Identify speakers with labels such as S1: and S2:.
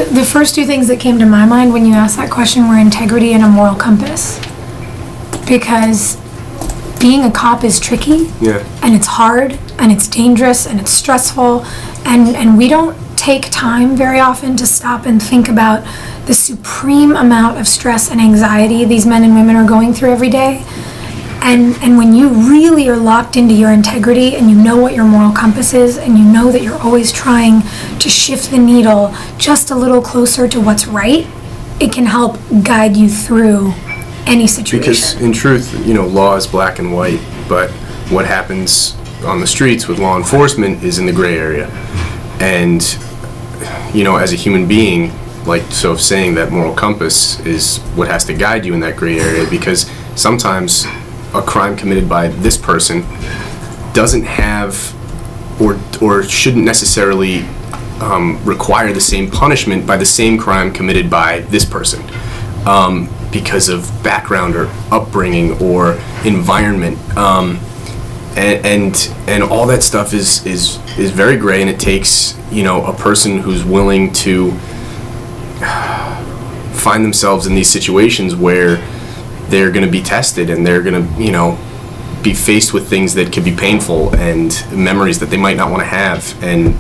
S1: The first two things that came to my mind when you asked that question were integrity and a moral compass. Because being a cop is tricky, and it's hard, and it's dangerous, and it's stressful, and we don't take time very often to stop and think about the supreme amount of stress and anxiety these men and women are going through every day. And when you really are locked into your integrity and you know what your moral compass is and you know that you're always trying to shift the needle just a little closer to what's right, it can help guide you through any situation.
S2: Because in truth, law is black and white, but what happens on the streets with law enforcement is in the gray area. And, as a human being, saying that moral compass is what has to guide you in that gray area, because sometimes a crime committed by this person doesn't have or shouldn't necessarily require the same punishment by the same crime committed by this person because of background or upbringing or environment, and all that stuff is very gray, and it takes a person who's willing to find themselves in these situations where they're going to be tested and they're going to, be faced with things that could be painful and memories that they might not want to have. And,